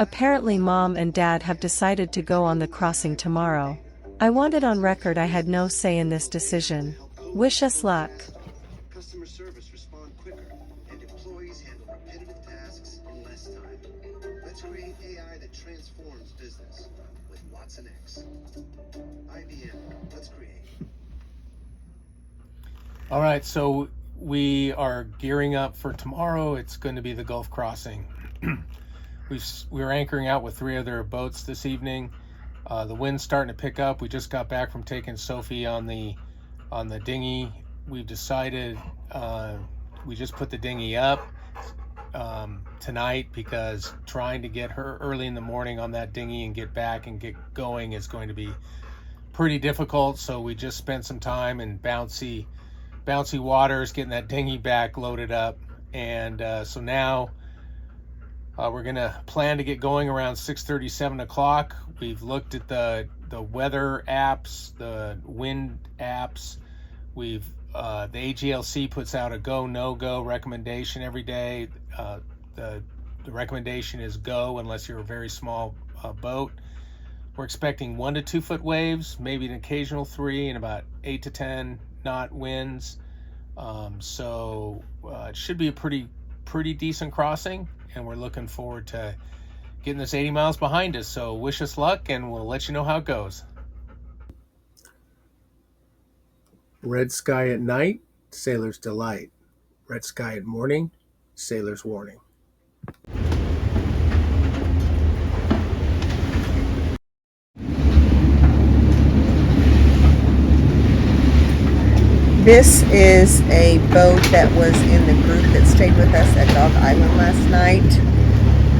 Apparently Mom and Dad have decided to go on the crossing tomorrow. I want it on record I had no say in this decision. Wish us luck. Customer service respond quicker, and employees handle repetitive tasks in less time. Let's create AI that transforms business with Watson X. IBM, let's create. All right, so we are gearing up for tomorrow. It's going to be the Gulf crossing. We're anchoring out with 3 other boats this evening. The wind's starting to pick up. We just got back from taking Sophie on the dinghy. We've decided we just put the dinghy up tonight because trying to get her early in the morning on that dinghy and get back and get going is going to be pretty difficult. So we just spent some time in bouncy waters getting that dinghy back loaded up, and so now we're gonna plan to get going around 6:30, 7 o'clock. We've looked at the weather apps, the wind apps. The AGLC puts out a go no go recommendation every day. The recommendation is go unless you're a very small boat. We're expecting 1 to 2 foot waves, maybe an occasional 3, and about 8 to 10 knot winds. So it should be a pretty decent crossing, and we're looking forward to getting this 80 miles behind us. So wish us luck, and we'll let you know how it goes. Red sky at night, sailor's delight. Red sky at morning, sailor's warning. This is a boat that was in the group that stayed with us at Dog Island last night,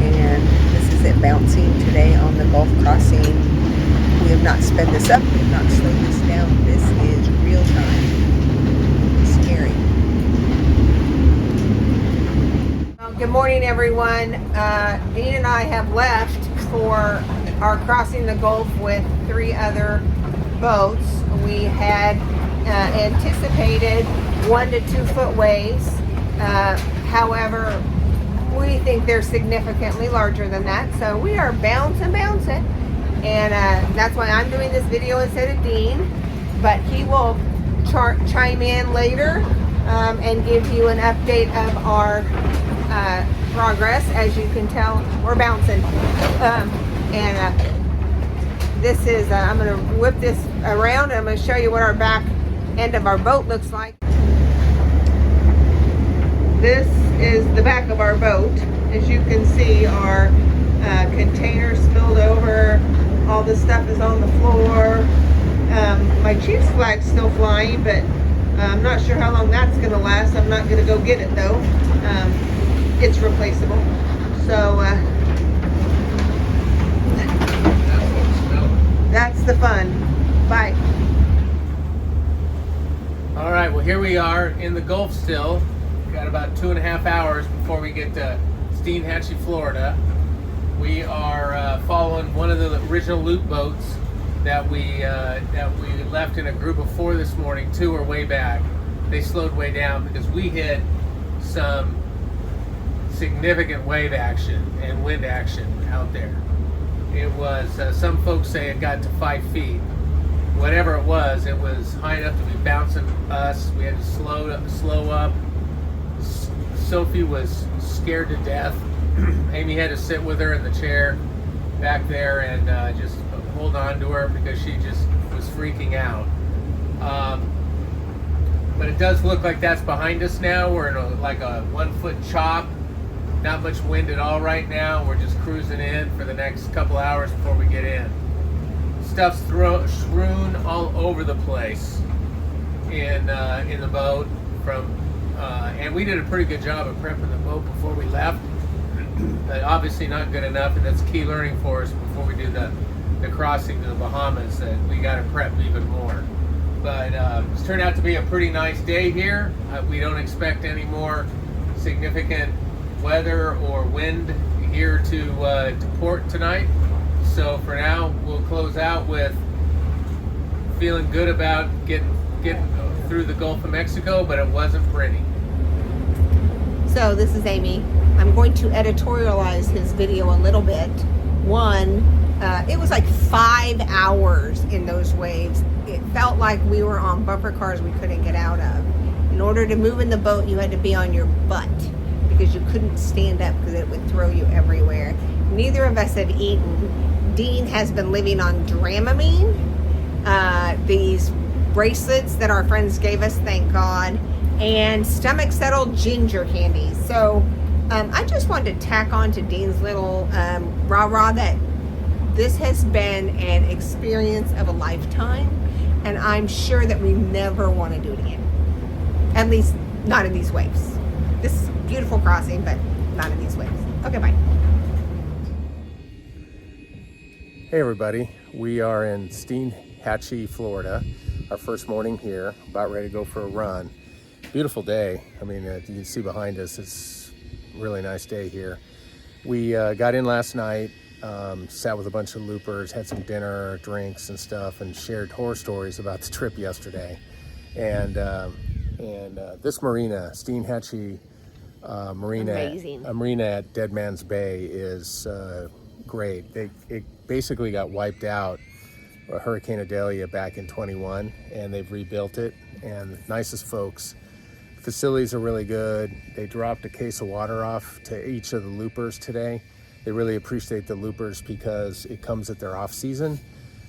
and this is it bouncing today on the Gulf crossing. We have not sped this up, we have not slowed this down. This is real time. Scary. Good morning, everyone. Dean and I have left for our crossing the Gulf with 3 other boats. We had anticipated 1 to 2 foot waves. However, we think they're significantly larger than that. So we are bouncing. And that's why I'm doing this video instead of Dean. But he will chime in later and give you an update of our progress. As you can tell, we're bouncing. This is, I'm going to whip this around and I'm going to show you what our back end of our boat looks like. This is the back of our boat. As you can see, our container spilled over. All the stuff is on the floor. My Chiefs flag's still flying, but I'm not sure how long that's going to last. I'm not going to go get it though. It's replaceable. So that's the fun. Bye. All right, well, here we are in the Gulf still. We've got about 2.5 hours before we get to Steinhatchee, Florida. We are following one of the original loop boats that we left in a group of 4 this morning. 2 are way back. They slowed way down because we hit some significant wave action and wind action out there. It was, some folks say it got to 5 feet. Whatever it was high enough to be bouncing us. We had to slow up. Sophie was scared to death. Amy had to sit with her in the chair back there and just hold on to her because she just was freaking out. But it does look like that's behind us now. We're in like a 1 foot chop. Not much wind at all right now. We're just cruising in for the next couple hours before we get in. Stuff's strewn all over the place in the boat and we did a pretty good job of prepping the boat before we left. But obviously not good enough, and that's key learning for us before we do the crossing to the Bahamas, that we got to prep even more. But it's turned out to be a pretty nice day here. We don't expect any more significant weather or wind here to port tonight. So for now, we'll close out with feeling good about getting through the Gulf of Mexico, but it wasn't pretty. So this is Amy. I'm going to editorialize his video a little bit. One, it was like 5 hours in those waves. It felt like we were on bumper cars we couldn't get out of. In order to move in the boat, you had to be on your butt because you couldn't stand up because it would throw you everywhere. Neither of us had eaten. Dean has been living on Dramamine, these bracelets that our friends gave us, thank God, and stomach settled ginger candy. So I just wanted to tack on to Dean's little rah-rah that this has been an experience of a lifetime, and I'm sure that we never want to do it again. At least not in these waves. This is a beautiful crossing, but not in these waves. Okay, bye. Hey everybody, we are in Steinhatchee, Florida. Our first morning here, about ready to go for a run. Beautiful day. I mean, you can see behind us, it's a really nice day here. We got in last night, sat with a bunch of loopers, had some dinner, drinks and stuff, and shared horror stories about the trip yesterday. And this marina, Steinhatchee Marina, Amazing. a marina at Dead Man's Bay is great. It basically got wiped out, Hurricane Idalia back in 21, and they've rebuilt it, and the nicest folks. Facilities are really good. They dropped a case of water off to each of the loopers today. They really appreciate the loopers because it comes at their off season.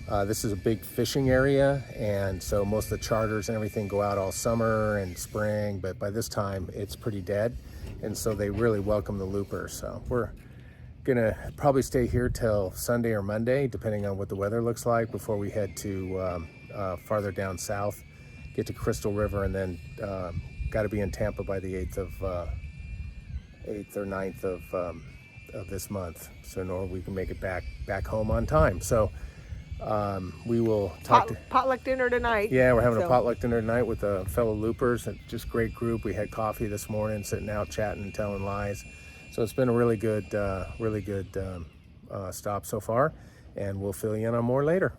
This is a big fishing area, and so most of the charters and everything go out all summer and spring, but by this time it's pretty dead, and so they really welcome the loopers. So we're gonna probably stay here till Sunday or Monday, depending on what the weather looks like, before we head to farther down south, get to Crystal River, and then got to be in Tampa by the 8th or 9th of this month, so in order we can make it back home on time. So we will talk to Potluck dinner tonight. yeah, we're having a potluck dinner tonight with fellow loopers. Just great group. We had coffee this morning, sitting out chatting and telling lies. So it's been a really good stop so far, and we'll fill you in on more later.